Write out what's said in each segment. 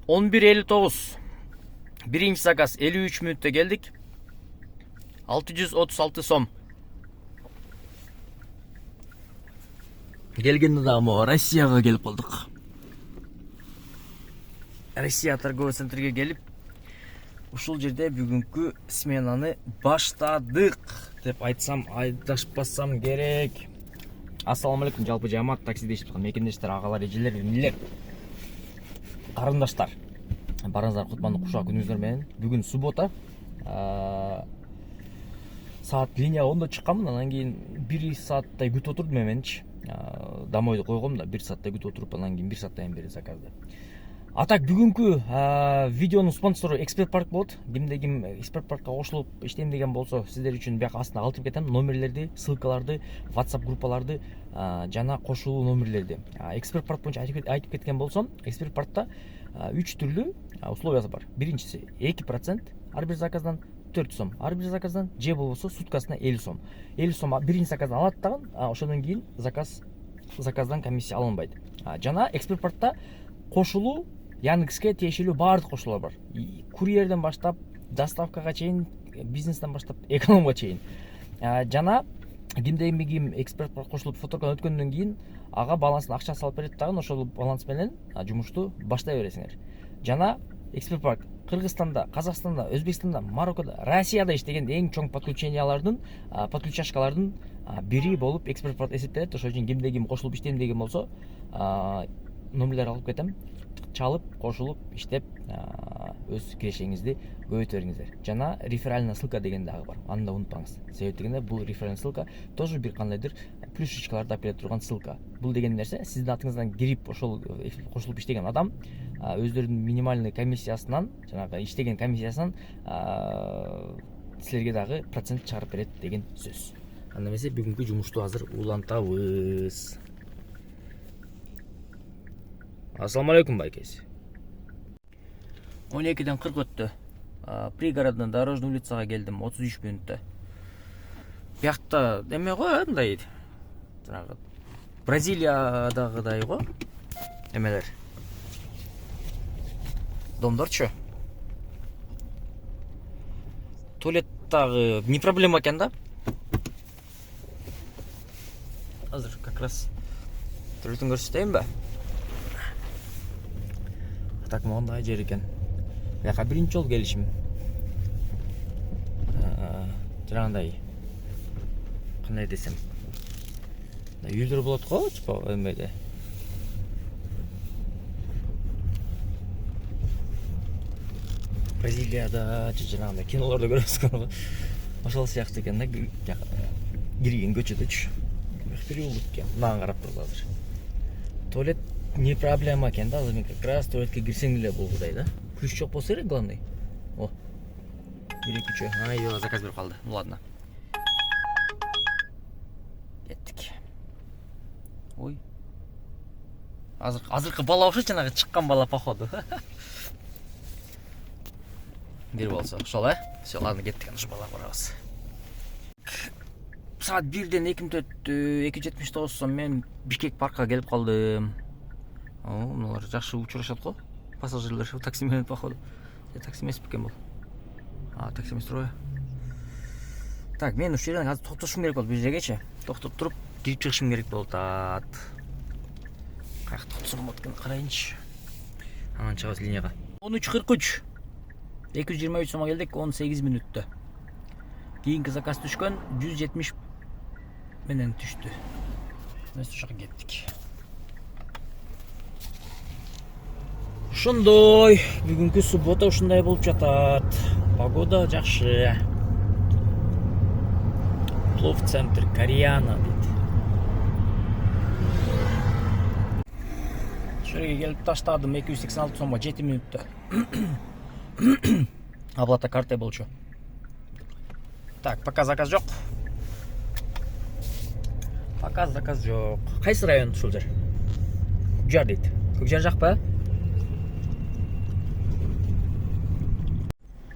11:59. Birinci zakaz 53 minutта geldik. 636 сом. Келгенде дагы Россияга келип калдык. Россия торговый центрге келип, ушул жерде бүгүнкү сменаны баштадык деп айтсам айдашпасам керек. Ассаламу алейкум, жалпы жамаат таксиде иштеп аткан мекендештер, агалар, эжелер, инилер, карындаштар. Барыңыздар кутмандуу кушак күнүңүздөр менен. Бүгүн суббота. Саат линия 10-да чыкканмын, анан кийин 1 сааттай күтүп отурдум менчи. Домойду койгом да 1 сааттай күтүп отуруп, анан кийин 1 сааттан бери заказды. Атак бүгүнкү видеонун спонсору Эксперт Парк болот. Кимде ким Эксперт Паркка кошулуп иштейм деген болсо, сиздер үчүн бияка астына калтырып кетем номерлерди, ссылкаларды, WhatsApp группаларды жана кошулуу номерлерди. Эксперт Парк боюнча айтып кеткен болсом, Эксперт Паркта 3 түрлүү условиясы бар. Биринчиси 2% ар бир заказдан 4 сом, ар бир заказдан же болбосо суткасына 50 сом. 50 сом биринчи заказдан алат дагы, ошондон кийин заказдан комиссия алынбайт. Жана Эксперт Паркта кошулуу Яндекске тиешелүү баардык кошулуулар бар. Курьерден баштап, доставкага чейин, бизнестен баштап, экономго чейин. Жана кимде ким Эксперт Парк кошулуп фотокон өткөндөн кийин ага балансына акча салып берет дагы, ошол баланс менен жумушту баштай бересиңер. Жана Эксперт Парк Кыргызстанда, Казакстанда, Өзбекстанда, Мароккодо, Россияда иштеген эң чоң подключашкалардын бири болуп Эксперт Парк эсептелет. Ошол үчүн кимде ким кошулуп иштейм деген болсо, номерлер алып кетем, чалып, кошулуп, иштеп, өз кирешеңизди көбөйтө бериңиздер. Жана реферальная ссылка деген дагы бар. Аны да унутпаңыз. Себеп дегенде бул реферальная ссылка тоже бир кандайдыр плюшечкаларды алып келе турган ссылка. Бул деген нерсе сиздин атыңыздан кирип, ошол кошулуп иштеген адам өздөрүнүн минимальный комиссиясынан, жанагы иштеген комиссиясынан силерге дагы процент чыгарып берет деген сөз. Анда эмесе бүгүнкү жумушту азыр улантабыз. Ассаламу алейкум, байкеси. 12-ден 40 өттү. Пригородный дорожный улицага келдим 33 минутта. Биякта эме го, мындай жанагы Бразилиядагыдай го. Эмелер. Домдорчу. Туалеттагы не проблема экен да. Азыр как раз туалеттин көрсөтөйүнбү? Так мондай жер экен. Бияка биринчи жолу келишим. Жанагындай кандай десем, үйлөр болот го, типа эмеде. Бразилияда жанагындай кинолордо көрөбүз го. Ошол сыяктуу экен да, кирген көчөдөчү. Переулок экен. Мага карап турду азыр. Туалет не проблема экен да, азыр как раз туалетке кирсең эле болгудай да. Ключ жок болсо керек, главный. О. Бир ключ. Ай, заказ берип калды. Ну ладно. Кеттик. Ой. Азыркы бала окшойт, жанагы чыккан бала походу. Бир болсо, ошол Всё, ладно, кеттик, ошо балага барабыз. Саат 1-ден 2 мүнөт өттү, 279 сом мен Бишкек паркка келип калдым. Мыналар жакшы учурашат го. Пассажирлер такси менен походу. Такси эмес бекен бул. Такси эмес турбайбы? Так, мен ушул жерден азыр токтошум керек болот, бул жергечи. Токтоп туруп, кирип чыгышым керек болот. Каяк токтосом болот экен, карайынчы. Анан чыгабыз линияга. 13:43. 223 сомго келдик, 18 мүнөттө. Кийинки заказ түшкөн 170 менен түштү. Біз ошоға кеттик. Ошондой, бүгүнкү суббота ушундай болуп жатат. Погода жакшы. Плов центр Кореяна дейт. Ошоға келип таштадым 286 сомго 7 мүнөттө. Оплата картой болчу. Так, пока заказ жок. Пока заказ жок. Кайсы район ушул жер? Көкжар дейт. Көкжар жакпы?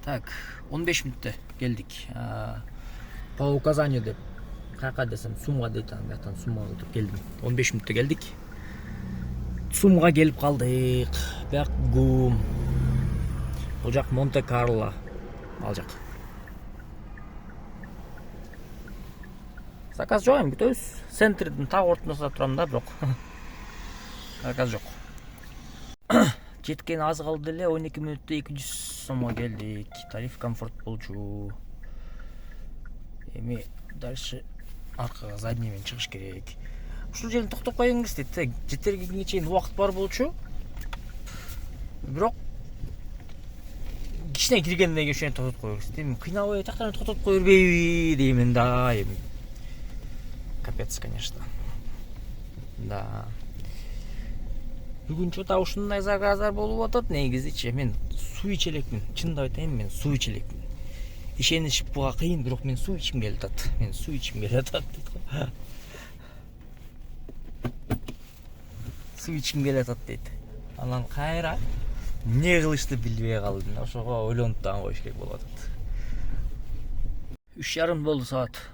Так, 15 мүнөттө келдик. По указанию деп. Каяка десем, Сумга дейт, андактан Сумга өтүп келдим. 15 мүнөттө келдик. Сумга келип калдык. Бияк гум. Бул жак Монте Карло. Ал жак. Заказ жок, эми күтөбүз. Центрдин так ортосунда турам да, бирок заказ жок. Жеткен аз калды эле, 12 мүнөттө 200 сомго келдик. Тариф комфорт болчу. Эми дальше аркага задний менен чыгыш керек. Ушул жерден токтоп коюңуз дейт. Жетергенге чейин убакыт бар болчу. Бирок кичине киргенден кийин ошентип токтотуп коюңуз дейт. Эми кыйнабай тактан токтотуп кое бербейби деймин да. Эми капец, конечно. Да. Бүгүн чота ушундай заказдар болуп атат. Негизичи мен суу иче элекмин. Чындап айтайын, мен суу иче элекмин. Ишениш буга кыйын, бирок мен суу ичким келип атат. Мен суу ичким келип атат дейт го. Суу ичким келип атат дейт. Анан кайра эмне кылышты билбей калдым. Ошого ойлонуп дагы коюш керек болуп атат. 3:30 болду саат.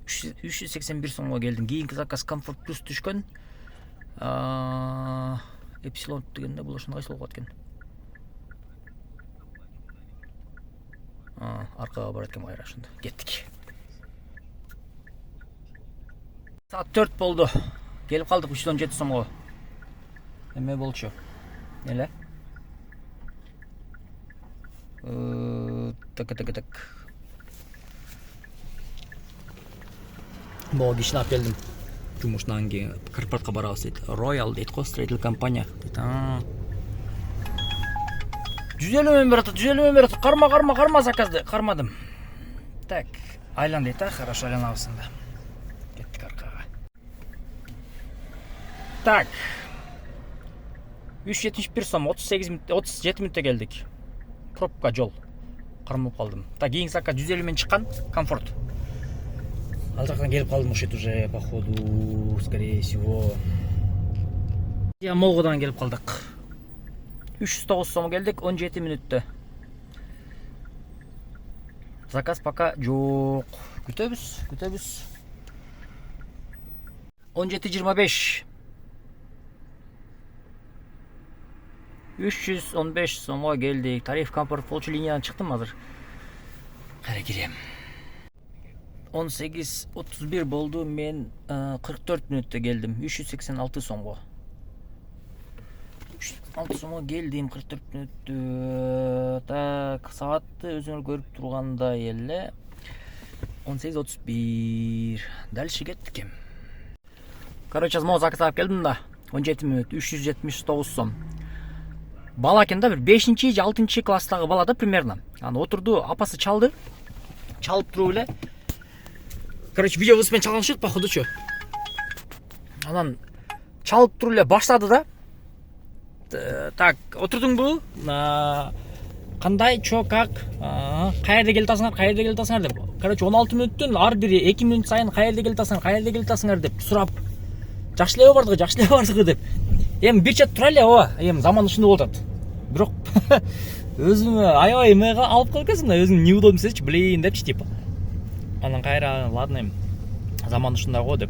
381 сомго келдим. Кийинки заказ комфорт плюс түшкөн. Эпсилон дегенде бул ошондой кайсы болуп аткан. Аркага барат экен кайра ошондо. Кеттик. Саат 4 болду. Келип калдык 317 сомго. Эме болчу. Эле? Так. Могу кишини алып келдим. Жумуштан кийин корпоратка барабыз дейт. Royal дейт го, строитель компания дейт. 150 миң берет, 150 миң берет. Карма заказды. Кармадым. Так, айлан дейт, хорошо айланабыз анда. Кеттик аркага. Так. 371 сом, 37 мүнөттө келдик. Пробка жол. Кармап калдым. Так, кийинки заказ 150 миң чыккан, комфорт. Ал жактан келип калдым, ошет уже походу, скорее всего. Я Молгодан келип калдык. 309 сом келдик, 17 мүнөттө. Заказ пока жок. Күтөбүз. 17:25. 315 сомго келдик. Тариф комфорт болчу, линиядан чыктым азыр. Кайра кирем. 18:31 болду, мен 44 мүнөттө келдим. 386 сомго. 386 сомго келдим 44 мүнөттө. Так, саатты өзүңөр көрүп тургандай эле 18:31. Дальше кеттик. Короче, могу заказ алып келдим да. 17 мүнөт, 379 сом. Бала экен да, бир 5-чи же 6-чи класстагы бала да примерно. Аны отурду, апасы чалды. Чалып туруп эле. Короче, видеобуз менен чалган походучу. Анан чалып туруп эле баштады да. Так, отурдуңбу? Кандай, чо, как? Каерде келип атасыңар деп. Короче, 16 мүнөттөн ар бири 2 мүнөт сайын каерде келип атасыңар деп сурап. Жакшы эле бардыгы деп. Эми бир чет тура эле, эми заман ушундай болуп атат. Бирок өзүмө аябай эмеге алып калып кетсин да, өзүң неудобно сезчи, блин депчи типа. Анан кайра, ладно, эми заман ушундай го деп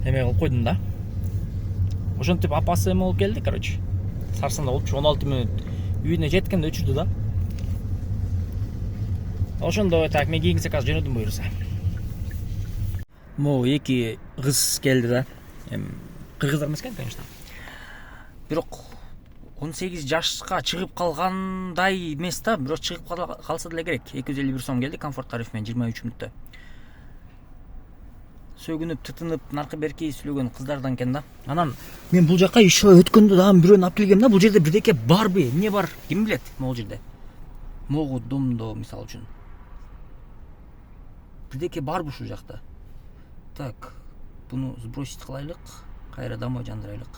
эме кылып койдум да. Ошентип апасы эме болуп келди, короче. Сарсанда болчу, 16 мүнөт. Үйүнө жеткенде өчүрдү да. Ошондой, так, мен кийинки заказ жөнөдүм буюрса. Могу эки кыз келди да. Эми кыргыздар эмес экен, конечно. Бирок 18 жашка чыгып калгандай эмес да, бирок чыгып калса деле керек. 251 сом келди комфорт тариф менен 23 мүнөттө. Сөгүнүп, тытынып, наркы берки сүйлөгөн кыздардан экен да. Анан мен бул жака еще өткөндө дагы бирөөнү алып келгем да. Бул жерде бирдеке барбы, эмне бар? Ким билет могул жерде? Могу домдо мисалы үчүн. Бирдеке барбы ушул жакта? Так, буну сбросить кылайлык, кайра домой жандырайлык.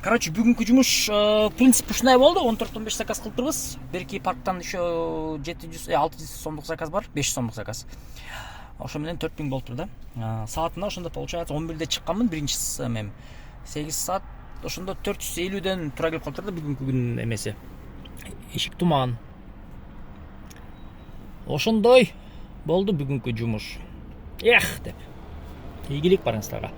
Короче, бүгүнкү жумуш принцип ушундай болду. 14-15 заказ кылып турбуз. Берки парктан еще 600 сомдук заказ бар, 500 сомдук заказ. Ошо менен 4000 болуптур да. Саатына ошондо получается 11-де чыкканмын, биринчи эмем. 8 саат ошондо 450ден тура келип калыптыр да бүгүнкү күн эмеси. Эшик туман. Ошондой болду бүгүнкү жумуш. Эх деп. Ийгилик барыңыздарга.